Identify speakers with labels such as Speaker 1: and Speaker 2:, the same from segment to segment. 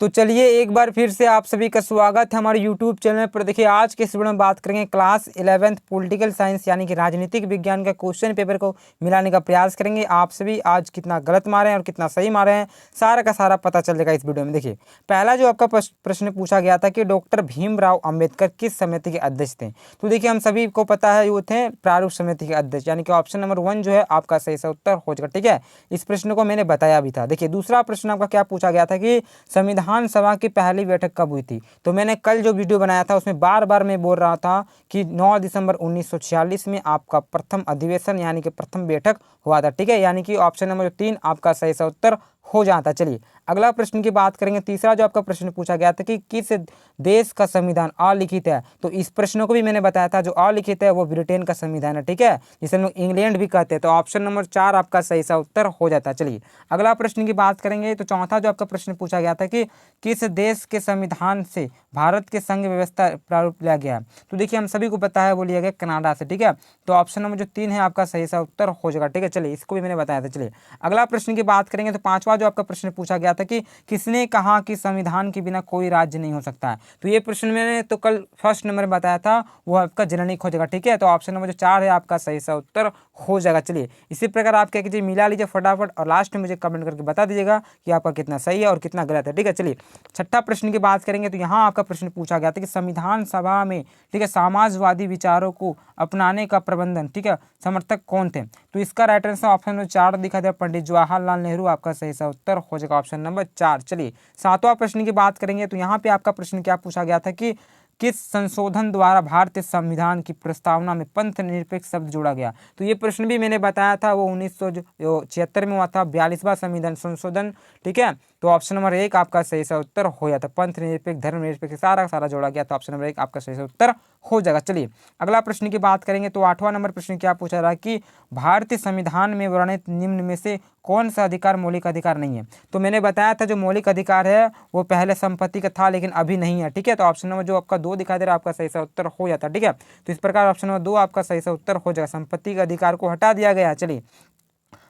Speaker 1: तो चलिए एक बार फिर से आप सभी का स्वागत है हमारे यूट्यूब चैनल पर। देखिए आज के इस वीडियो में बात करेंगे क्लास 11th पॉलिटिकल साइंस यानी कि राजनीतिक विज्ञान का क्वेश्चन पेपर को मिलाने का प्रयास करेंगे। आप सभी आज कितना गलत मारे हैं और कितना सही मारे हैं सारा का सारा पता चल जाएगा इस वीडियो में। देखिए पहला जो आपका प्रश्न पूछा गया था कि डॉक्टर भीमराव अम्बेडकर किस समिति के अध्यक्ष थे। तो देखिए हम सभी को पता है वो थे प्रारूप समिति के अध्यक्ष, यानी कि ऑप्शन नंबर 1 जो है आपका सही सा उत्तर हो जाएगा। ठीक है, इस प्रश्न को मैंने बताया भी था। देखिए दूसरा प्रश्न आपका क्या पूछा गया था कि संविधान सभा की पहली बैठक कब हुई थी। तो मैंने कल जो वीडियो बनाया था उसमें बार बार मैं बोल रहा था कि 9 दिसंबर 1946 में आपका प्रथम अधिवेशन यानी कि प्रथम बैठक हुआ था। ठीक है, यानी कि ऑप्शन नंबर 3 आपका सही सा उत्तर हो जाता। चलिए अगला प्रश्न की बात करेंगे। तीसरा जो आपका प्रश्न पूछा गया था कि किस देश का संविधान अलिखित है। तो इस प्रश्न को भी मैंने बताया था जो अलिखित है वो ब्रिटेन का संविधान है। ठीक है, जिसे हम लोग इंग्लैंड भी कहते हैं। तो ऑप्शन नंबर 4 आपका सही सा उत्तर हो जाता है। चलिए अगला प्रश्न की बात करेंगे। तो चौथा जो आपका प्रश्न पूछा गया था कि किस देश के संविधान से भारत के संघ व्यवस्था प्रारूप लिया गया। तो देखिए हम सभी को पता है वो लिया गया कनाडा से। ठीक है, तो ऑप्शन नंबर जो 3 है आपका सही सा उत्तर हो जाएगा। ठीक है, चलिए इसको भी मैंने बताया था। चलिए अगला प्रश्न की बात करेंगे। तो पांचवा जो आपका प्रश्न पूछा गया था कि किसने कहा कि संविधान के बिना कोई राज्य नहीं हो सकता है। तो ये प्रश्न मैंने तो कल फर्स्ट नंबर बताया था वो आपका जनरलिक हो जाएगा। ठीक है, तो ऑप्शन नंबर जो 4 है आपका सही सा उत्तर हो जाएगा। चलिए इसी प्रकार आप क्या कीजिए मिला लीजिए फटाफट और लास्ट में मुझे कमेंट करके बता दीजिएगा कि आपका कितना सही है और कितना गलत है। ठीक है, चलिए छठा प्रश्न की बात करेंगे। तो यहाँ आपका प्रश्न पूछा गया था कि संविधान सभा में ठीक है समाजवादी विचारों को अपनाने का प्रबंधन ठीक है समर्थक कौन थे। तो इसका राइट आंसर ऑप्शन नंबर 4 दिखा दिया पंडित जवाहरलाल नेहरू आपका सही सा उत्तर हो जाएगा ऑप्शन नंबर 4। चलिए सातवां प्रश्न की बात करेंगे। तो यहाँ पे आपका प्रश्न क्या पूछा गया था कि किस संशोधन द्वारा भारतीय संविधान की प्रस्तावना में पंथ निरपेक्ष शब्द जोड़ा गया। तो ये प्रश्न भी मैंने बताया था वो 1976 में हुआ था 42वां संविधान संशोधन। ठीक है, तो ऑप्शन नंबर 1 आपका सही सा उत्तर हो जाता। पंथ निरपेक्ष धर्म निरपेक्ष सारा सारा जोड़ा गया तो ऑप्शन नंबर 1 आपका सही सा उत्तर हो जाएगा। चलिए अगला प्रश्न की बात करेंगे। तो 8वां नंबर प्रश्न क्या पूछा रहा कि भारतीय संविधान में वर्णित निम्न में से कौन सा अधिकार मौलिक अधिकार नहीं है। तो मैंने बताया था जो मौलिक अधिकार है वो पहले संपत्ति का था लेकिन अभी नहीं है। ठीक है, तो ऑप्शन नंबर जो आपका 2 दिखाई दे रहा है आपका सही सा उत्तर हो जाता है। ठीक है, तो इस प्रकार ऑप्शन नंबर 2 आपका सही सा उत्तर हो जाएगा, संपत्ति के अधिकार को हटा दिया गया। चलिए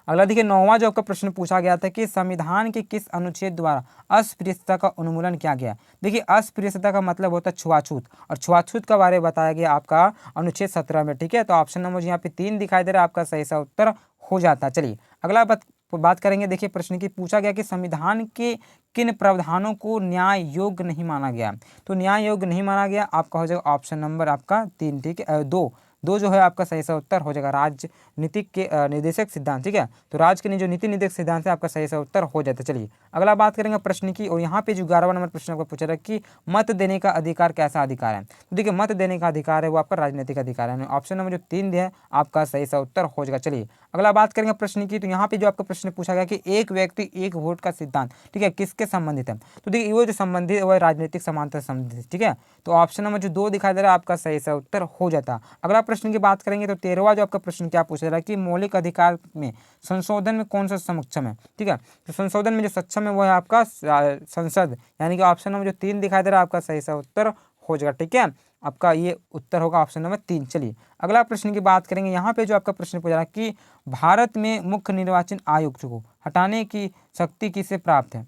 Speaker 1: अगला देखिए 9वां जो आपका प्रश्न पूछा गया था कि संविधान के किस अनुच्छेद द्वारा अस्पृश्यता का उन्मूलन किया गया। देखिए अस्पृश्यता का मतलब होता है छुआछूत और छुआछूत का बारे में बताया गया आपका अनुच्छेद 17 में। ठीक है, तो ऑप्शन नंबर यहाँ पे 3 दिखाई दे रहा है आपका सही सा उत्तर हो जाता है। चलिए अगला बात करेंगे। देखिए प्रश्न की पूछा गया कि संविधान के किन प्रावधानों को न्याय योग्य नहीं माना गया। तो न्याय योग्य नहीं माना गया आपका हो जाएगा ऑप्शन नंबर आपका 3। ठीक है, 2 जो है आपका सही सा उत्तर हो जाएगा राजनीतिक के निर्देशक सिद्धांत। ठीक है, तो राज्य के जो नीति निर्देशक सिद्धांत है आपका सही सा उत्तर हो जाता है। चलिए अगला बात करेंगे प्रश्न की। और यहाँ पे जो 11वां नंबर प्रश्न आपको पूछा रहा है कि मत देने का अधिकार कैसा अधिकार है। तो देखिए मत देने का अधिकार है वो आपका राजनीतिक अधिकार है। ऑप्शन नंबर जो 3 है आपका सही सा उत्तर हो जाएगा। चलिए अगला बात करेंगे प्रश्न की। तो यहाँ पे जो आपका प्रश्न पूछा गया कि एक व्यक्ति एक वोट का सिद्धांत ठीक है किसके संबंधित है। तो देखिए वो जो संबंधित है वह राजनीतिक समानता से संबंधित। ठीक है, तो ऑप्शन नंबर जो 2 दिखाई दे रहा है आपका सही सा उत्तर हो जाता। अगला प्रश्न की बात करेंगे। तो 13वां जो आपका प्रश्न क्या पूछा रहा है कि मौलिक अधिकार में संशोधन में कौन सा सक्षम है। ठीक है, तो संशोधन में जो सक्षम है वो है आपका संसद, यानी कि ऑप्शन नंबर जो 3 दिखाई दे रहा है आपका सही सा उत्तर हो जाएगा। ठीक है, आपका ये उत्तर होगा ऑप्शन नंबर 3। चलिए अगला प्रश्न की बात करेंगे। यहाँ पे जो आपका प्रश्न पूछा है कि भारत में मुख्य निर्वाचन आयुक्त को हटाने की शक्ति किसे प्राप्त है।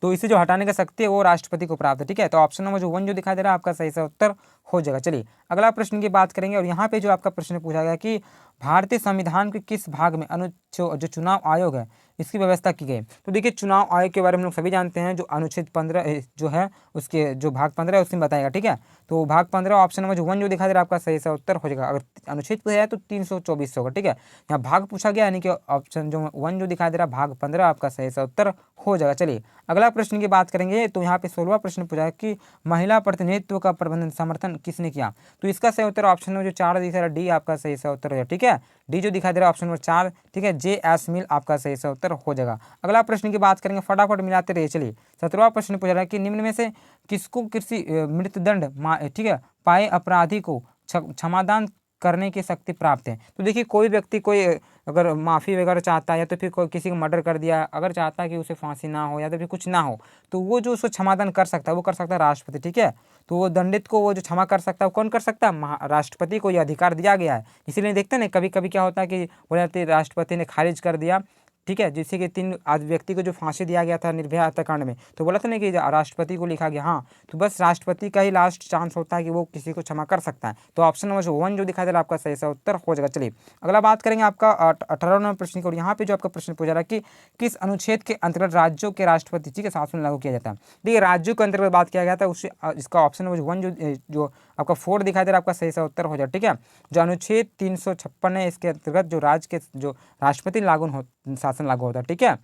Speaker 1: तो इसे जो हटाने का शक्ति है वो राष्ट्रपति को प्राप्त है। ठीक है, तो ऑप्शन नंबर जो 1 जो दिखाई दे रहा है आपका सही सा उत्तर हो जाएगा। चलिए अगला प्रश्न की बात करेंगे। और यहाँ पे जो आपका प्रश्न पूछा गया कि भारतीय संविधान के किस भाग में जो चुनाव आयोग है इसकी व्यवस्था की गई। तो देखिए चुनाव आयोग के बारे में हम लोग सभी जानते हैं जो अनुच्छेद 15 जो है उसके जो भाग 15 है उसमें बताएगा। ठीक है, तो भाग 15 ऑप्शन नंबर जो 1 जो दिखा दे रहा है आपका सही सा उत्तर हो जाएगा। अगर अनुच्छेद पे है तो 324 होगा। ठीक है, यहाँ भाग पूछा गया यानी कि ऑप्शन जो 1 जो दिखाई दे रहा है भाग 15 आपका सही सा उत्तर हो जाएगा। चलिए अगला प्रश्न की बात करेंगे। तो यहाँ पे 16वां प्रश्न पूछा है कि महिला प्रतिनिधित्व का प्रबंधन समर्थन किसने किया। तो इसका सही उत्तर ऑप्शन नंबर जो 4 दिखा रहा है डी आपका सही सा उत्तर हो जाएगा। ठीक है, डी जो दिखाई दे रहा है ऑप्शन नंबर 4 ठीक है जे.एस. मिल आपका सही सा उत्तर हो जाएगा। अगला प्रश्न की बात करेंगे, फटाफट मिलाते रहिए। चलिए 17वां प्रश्न पूछा रहा है कि निम्न में से किसको किसी मृत्युदंड ठीक है पाए अपराधी को क्षमादान करने की शक्ति प्राप्त है। तो देखिए कोई व्यक्ति कोई अगर माफ़ी वगैरह चाहता है या तो फिर कोई किसी को मर्डर कर दिया अगर चाहता है कि उसे फांसी ना हो या तो फिर कुछ ना हो तो वो जो उसको क्षमादान कर सकता है वो कर सकता है राष्ट्रपति। ठीक है, तो वो दंडित को वो जो क्षमा कर सकता है वो कौन कर सकता है, राष्ट्रपति को ये अधिकार दिया गया है। इसीलिए देखते हैं ना कभी कभी क्या होता है कि बोले जाते राष्ट्रपति ने खारिज कर दिया ठीक है, जैसे कि 3 आज व्यक्ति को जो फांसी दिया गया था निर्भया हत्याकांड में, तो बोला था ना कि राष्ट्रपति को लिखा गया, हाँ, तो बस राष्ट्रपति का ही लास्ट चांस होता है कि वो किसी को क्षमा कर सकता है। तो ऑप्शन नंबर 1 जो दिखाई दे रहा है आपका सही सा उत्तर हो जाएगा। चलिए अगला बात करेंगे आपका 18वां नंबर प्रश्न की, और यहाँ पे जो आपका प्रश्न पूछा रहा है कि किस अनुच्छेद के अंतर्गत राज्यों के राष्ट्रपति जी के शासन लागू किया जाता है। देखिए राज्यों के अंतर्गत बात किया गया था, उससे इसका ऑप्शन नंबर 1 जो आपका 4 दिखाई दे रहा है आपका सही सा उत्तर हो जाए। ठीक है, जो अनुच्छेद 356 है इसके अंतर्गत जो राज्य के जो राष्ट्रपति शासन लागू होता है। ठीक है,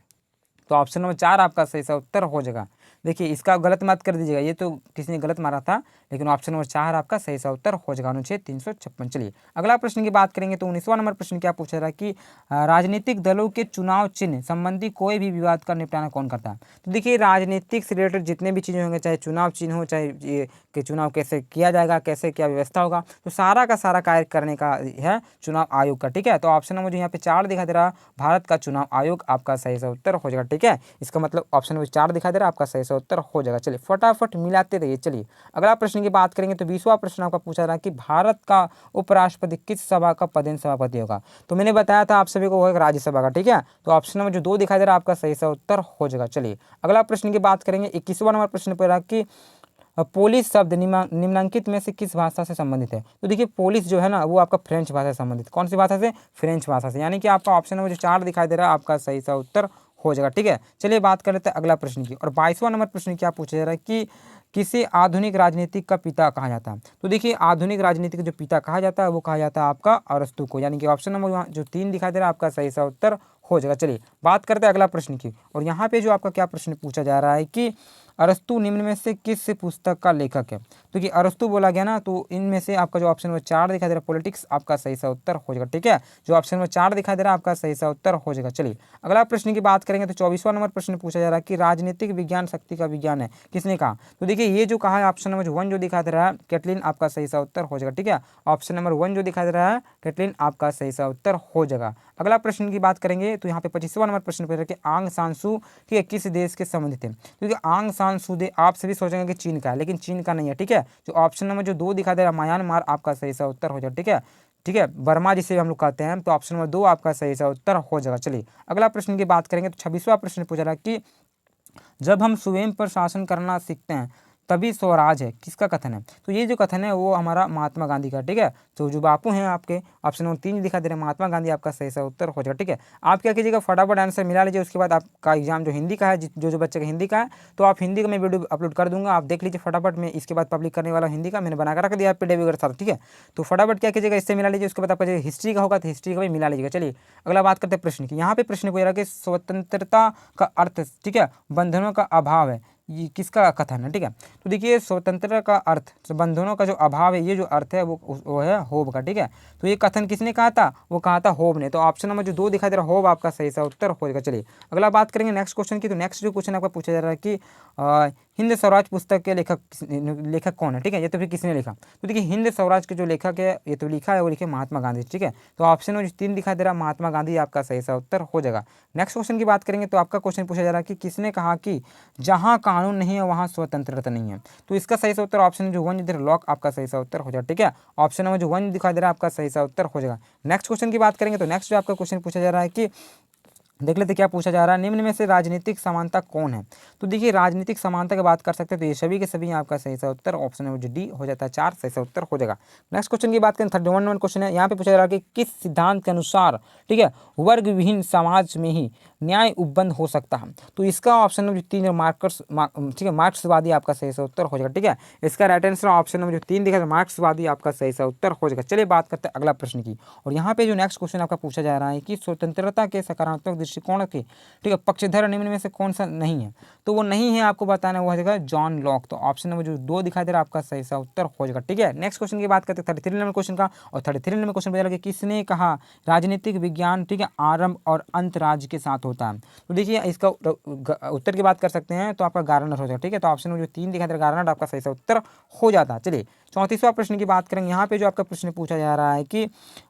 Speaker 1: तो ऑप्शन नंबर 4 आपका सही सा उत्तर हो जाएगा। देखिए इसका गलत मत कर दीजिएगा, ये तो किसी ने गलत मारा था, लेकिन ऑप्शन नंबर 4 आपका सही सा उत्तर हो जाएगा, अनुच्छेद 356। चलिए अगला प्रश्न की बात करेंगे तो 19वां नंबर प्रश्न क्या पूछा रहा है कि राजनीतिक दलों के चुनाव चिन्ह संबंधी कोई भी विवाद का निपटारा कौन करता है। तो देखिए राजनीतिक से रिलेटेड जितने भी चीज़ें होंगे, चाहे चुनाव चिन्ह हो, चाहे ये कि चुनाव कैसे किया जाएगा, कैसे क्या व्यवस्था होगा, तो सारा का सारा कार्य करने का है चुनाव आयोग का। ठीक है, तो ऑप्शन नंबर जो यहाँ पे 4 दिखा दे रहा भारत का चुनाव आयोग आपका सही सा उत्तर हो जाएगा। ठीक है, इसका मतलब ऑप्शन नंबर 4 दिखा दे रहा आपका सही सा उत्तर हो जाएगा। चलिए फटाफट मिलाते रहिए। चलिए अगला प्रश्न की बात करेंगे तो 20वां प्रश्न आपका पूछा रहा है कि भारत का उपराष्ट्रपति किस सभा का पदेन सभापति होगा। तो मैंने बताया था आप सभी को, वो एक राज्यसभा का। ठीक है, तो ऑप्शन नंबर जो 2 दिखाई दे रहा है आपका सही सा उत्तर हो जाएगा। चलिए अगला प्रश्न की बात करेंगे 21वां नंबर प्रश्न पर रहा कि पोलिस शब्द निम्नलिखित में से किस भाषा से संबंधित है। तो देखिए पोलिस जो है ना वो आपका फ्रेंच भाषा से संबंधित, कौन सी भाषा से, फ्रेंच भाषा से, यानी कि आपका ऑप्शन नंबर जो 4 दिखाई दे रहा है आपका सही सा उत्तर हो जाएगा। ठीक है, चलिए बात कर लेते हैं अगला प्रश्न की, और 22वां नंबर प्रश्न क्या पूछा जा रहा है कि किसी आधुनिक राजनीतिक का पिता कहा जाता है। तो देखिए आधुनिक राजनीति का जो पिता कहा जाता है वो कहा जाता है आपका अरस्तु को, यानी कि ऑप्शन नंबर जो 3 दिखाई दे रहा है आपका सही सा उत्तर हो जाएगा। चलिए बात करते हैं अगला प्रश्न की, और यहाँ पे जो आपका क्या प्रश्न पूछा जा रहा है कि अरस्तु निम्न में से किस पुस्तक का लेखक है। तो कि अरस्तु बोला गया ना, तो इनमें से आपका जो ऑप्शन नंबर 4 दिखाई दे रहा है पॉलिटिक्स आपका सही सा उत्तर हो जाएगा। ठीक है, जो ऑप्शन नंबर 4 दिखाई दे रहा है आपका सही सा उत्तर हो जाएगा। चलिए अगला प्रश्न की बात करेंगे तो 24वां नंबर प्रश्न पूछा जा रहा है कि राजनीतिक विज्ञान शक्ति का विज्ञान है, किसने कहा। तो देखिए ये जो कहा है ऑप्शन नंबर 1 जो दिखा दे रहा है कैटलिन आपका सही सा उत्तर हो जाएगा। ठीक है, ऑप्शन नंबर 1 जो दिखा दे रहा है कैटलिन आपका सही सा उत्तर हो जाएगा। अगला प्रश्न की बात करेंगे तो यहाँ पे 25वां नंबर प्रश्न पूछा कि आंग सान सू ठीक है किस देश के संबंधित है। क्योंकि आंग सान सू दे आप सभी सोचेंगे कि चीन का है, लेकिन चीन का नहीं है। ठीक है, जो ऑप्शन नंबर जो 2 दिखा दे रहा है म्यांमार आपका सही सा उत्तर हो जाएगा। ठीक है, ठीक है, बर्मा जिसे हम लोग कहते हैं, तो ऑप्शन नंबर 2 आपका सही सा उत्तर हो जाएगा। चलिए अगला प्रश्न की बात करेंगे तो 26वां प्रश्न पूछा रहा है कि जब हम स्वयं पर शासन करना सीखते हैं तभी स्वराज है, किसका कथन है। तो ये जो कथन है वो हमारा महात्मा गांधी का। ठीक है, तो जो बापू हैं आपके ऑप्शन नंबर 3 दिखा दे रहे हैं महात्मा गांधी आपका सही सा उत्तर हो जाएगा। ठीक है, आप क्या कीजिएगा फटाफट आंसर मिला लीजिए, उसके बाद आपका एग्जाम जो हिंदी का है, जो बच्चे का हिंदी का है, तो आप हिंदी का मैं वीडियो अपलोड कर दूंगा, आप देख लीजिए फटाफट। मैं इसके बाद पब्लिक करने वाला हिंदी का मैंने बनाकर रख दिया PDF वगैरह साथ। ठीक है, तो फटाफट क्या कीजिएगा इससे मिला लीजिए, उसके बाद आपका जो हिस्ट्री का होगा तो हिस्ट्री का भी मिला लीजिएगा। चलिए अगला बात करते हैं प्रश्न की। यहाँ पे प्रश्न पूछ रहा है कि स्वतंत्रता का अर्थ ठीक है बंधनों का अभाव है, ये किसका कथन है। ठीक है, तो देखिए स्वतंत्रता का अर्थ बंधनों का जो अभाव है, ये जो अर्थ है वो है होब का। ठीक है, तो ये कथन किसने कहा था, वो कहा था होब ने। तो ऑप्शन नंबर जो 2 दिखाई दे रहा है होब आपका सही सा उत्तर हो जाएगा। चलिए अगला बात करेंगे नेक्स्ट क्वेश्चन की, तो नेक्स्ट जो क्वेश्चन आपका पूछा जा रहा है कि हिंद स्वराज पुस्तक के लेखक कौन है। ठीक है, ये तो फिर किसने लिखा। तो देखिए हिंद स्वराज के जो लेखक है ये तो लिखा है वो लिखे महात्मा गांधी। ठीक है, तो ऑप्शन नंबर 3 दिखाई दे रहा है महात्मा गांधी आपका सही सा उत्तर हो जाएगा। नेक्स्ट क्वेश्चन की बात करेंगे तो आपका क्वेश्चन पूछा जा रहा है कि किसने कहा कि जहाँ कानून नहीं है वहाँ स्वतंत्रता नहीं है। तो इसका सही सा उत्तर ऑप्शन जो 1 इधर लॉक आपका सही सा उत्तर हो जाएगा। ठीक है, ऑप्शन नंबर जो 1 दिखाई दे रहा है आपका सही सा उत्तर हो जाएगा। नेक्स्ट क्वेश्चन की बात करेंगे तो नेक्स्ट जो आपका क्वेश्चन पूछा जा रहा है कि देख लेते क्या पूछा जा रहा है, निम्न में से राजनीतिक समानता कौन है। तो देखिए राजनीतिक समानता की बात कर सकते हैं तो ये सभी के सभी आपका सही सा उत्तर ऑप्शन नंबर जो डी हो जाता है 4 सही सा उत्तर हो जाएगा। नेक्स्ट क्वेश्चन की बात करें 31 नंबर क्वेश्चन है, यहाँ पे पूछा जा रहा है कि किस सिद्धांत के अनुसार ठीक है वर्ग विहीन समाज में ही न्याय उपबंध हो सकता है। तो इसका ऑप्शन नंबर 3 मार्क्स ठीक है मार्क्सवादी आपका सही सा उत्तर हो जाएगा। ठीक है, इसका राइट आंसर ऑप्शन नंबर जो 3 दिखा मार्क्सवादी आपका सही सा उत्तर हो जाएगा। चलिए बात करते हैं अगला प्रश्न की, और यहाँ पे जो नेक्स्ट क्वेश्चन आपका पूछा जा रहा है कि स्वतंत्रता के सकारात्मक दृष्टिकोण के ठीक है पक्षधर निम्न में से कौन सा नहीं है। तो वो नहीं है आपको बताना, वो है जॉन लॉक। तो ऑप्शन नंबर जो 2 दिखाई दे रहा है आपका सही सा उत्तर हो जाएगा। ठीक है, नेक्स्ट क्वेश्चन की बात करते हैं 33 नंबर क्वेश्चन का, और 33 नंबर क्वेश्चन बताया कि किसने कहा राजनीतिक विज्ञान ठीक है आरंभ और अंत राज्य के साथ होता है। तो देखिए इसका उत्तर की बात कर सकते हैं तो आपका गार्नर हो जाएगा। ठीक है, तो ऑप्शन नंबर जो 3 दिखाई दे रहा है गार्नर आपका सही सा उत्तर हो जाता है। चलिए 34वां प्रश्न की बात करेंगे, यहाँ पे जो आपका प्रश्न पूछा जा रहा है कि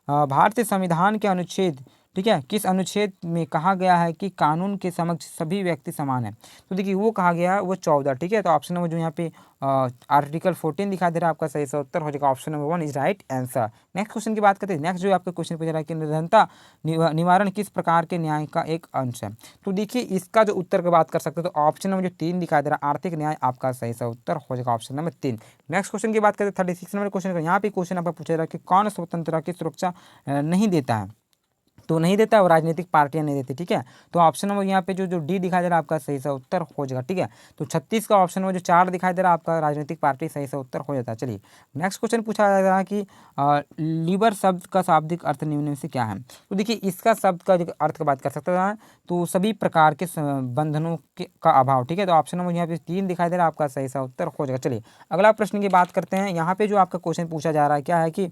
Speaker 1: भारतीय संविधान के अनुच्छेद ठीक है, किस अनुच्छेद में कहा गया है कि कानून के समक्ष सभी व्यक्ति समान हैं? तो देखिए वो कहा गया है वो 14, ठीक है। तो ऑप्शन नंबर जो यहाँ पे आर्टिकल 14 दिखा दे रहा है, आपका सही सा उत्तर हो जाएगा option number 1 is right answer. Next question की बात करते हैं। नेक्स्ट जो आपका क्वेश्चन पूछ रहा है कि निर्धनता निवारण किस प्रकार के न्याय का एक अंश है? तो देखिए इसका जो उत्तर की बात कर सकते हैं तो ऑप्शन नंबर जो 3 दिखा दे रहा है आर्थिक न्याय आपका सही सा उत्तर हो जाएगा ऑप्शन नंबर 3। नेक्स्ट क्वेश्चन की बात करते हैं 36 नंबर क्वेश्चन का। यहाँ पे क्वेश्चन आपका पूछा जा रहा है कि कौन स्वतंत्रता की सुरक्षा नहीं देता है? तो नहीं देता और राजनीतिक पार्टियां नहीं देती, ठीक है। तो ऑप्शन नंबर यहाँ पे जो डी दिखाई दे रहा है आपका सही सा उत्तर हो जाएगा, ठीक है। तो 36 का ऑप्शन नंबर जो 4 दिखाई दे रहा है आपका राजनीतिक पार्टी सही सा उत्तर हो जाता है। चलिए नेक्स्ट क्वेश्चन पूछा जा रहा है कि लीबर शब्द का शाब्दिक अर्थ निम्न में से क्या है? तो देखिए इसका शब्द का जो अर्थ की बात कर सकते हैं तो सभी प्रकार के बंधनों का अभाव, ठीक है। तो ऑप्शन नंबर यहाँ पे 3 दिखाई दे रहा है आपका सही सा उत्तर हो जाएगा। चलिए अगला प्रश्न की बात करते हैं। यहाँ पे जो आपका क्वेश्चन पूछा जा रहा है क्या है कि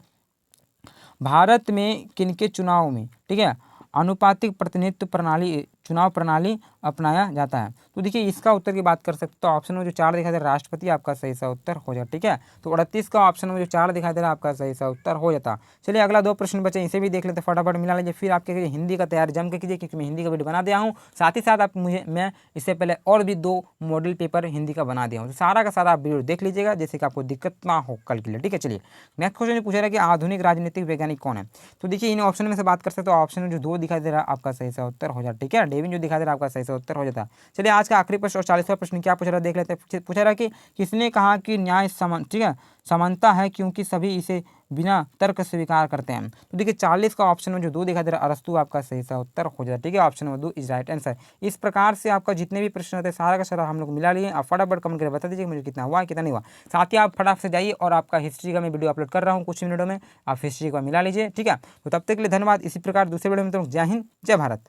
Speaker 1: भारत में किनके चुनाव में, ठीक है, आनुपातिक प्रतिनिधित्व प्रणाली चुनाव प्रणाली अपनाया जाता है? तो देखिए इसका उत्तर की बात कर सकते हो ऑप्शन में जो 4 दिखाई दे रहा है राष्ट्रपति आपका सही सा उत्तर हो जाता, ठीक है। तो 38 का ऑप्शन में जो 4 दिखाई दे रहा है आपका सही सा उत्तर हो जाता। चलिए अगला 2 प्रश्न बचे, इसे भी देख लेते फटाफट मिला लीजिए, फिर आपके हिंदी का तैयार जम के कीजिए क्योंकि मैं हिंदी का वीडियो बना दिया हूँ। साथ ही साथ आप मैं इससे पहले और भी 2 मॉडल पेपर हिंदी का बना दिया हूँ, तो सारा का सारा आप वीडियो देख लीजिएगा जैसे कि आपको दिक्कत ना हो कल के लिए, ठीक है। चलिए नेक्स्ट क्वेश्चन पूछा रहा है कि आधुनिक राजनीतिक वैज्ञानिक कौन है? तो देखिए इन ऑप्शन में से बात कर सकते हो ऑप्शन में जो 2 दिखाई दे रहा है आपका सही सा उत्तर हो जाता, ठीक है। डेविन जो दिखा दे रहा है आपका सही सा उत्तर हो जाता। चलिए आज का आखिरी प्रश्न और 40वां प्रश्न क्या पूछ रहा है देख लेते हैं। पूछा रहा है कि किसने कहा कि न्याय समान, ठीक है, समानता है क्योंकि सभी इसे बिना तर्क स्वीकार करते हैं? तो देखिए 40 का ऑप्शन में जो 2 दिखा दे रहा है अरस्तु आपका सही सा उत्तर हो जाता, ठीक है। Option number 2 is right answer. इस प्रकार से आपका जितने भी प्रश्न होते हैं सारा का सारा हम लोग मिला लिए। आप फटाफट कमेंट करके बता दीजिए मुझे कितना हुआ कितना नहीं हुआ। साथ ही आप फटाफट से जाइए और आपका हिस्ट्री का मैं वीडियो अपलोड कर रहा हूँ कुछ मिनटों में, आप हिस्ट्री का मिला लीजिए, ठीक है। तो तब तक के लिए धन्यवाद। इसी प्रकार दूसरे वीडियो में तो जय हिंद जय भारत।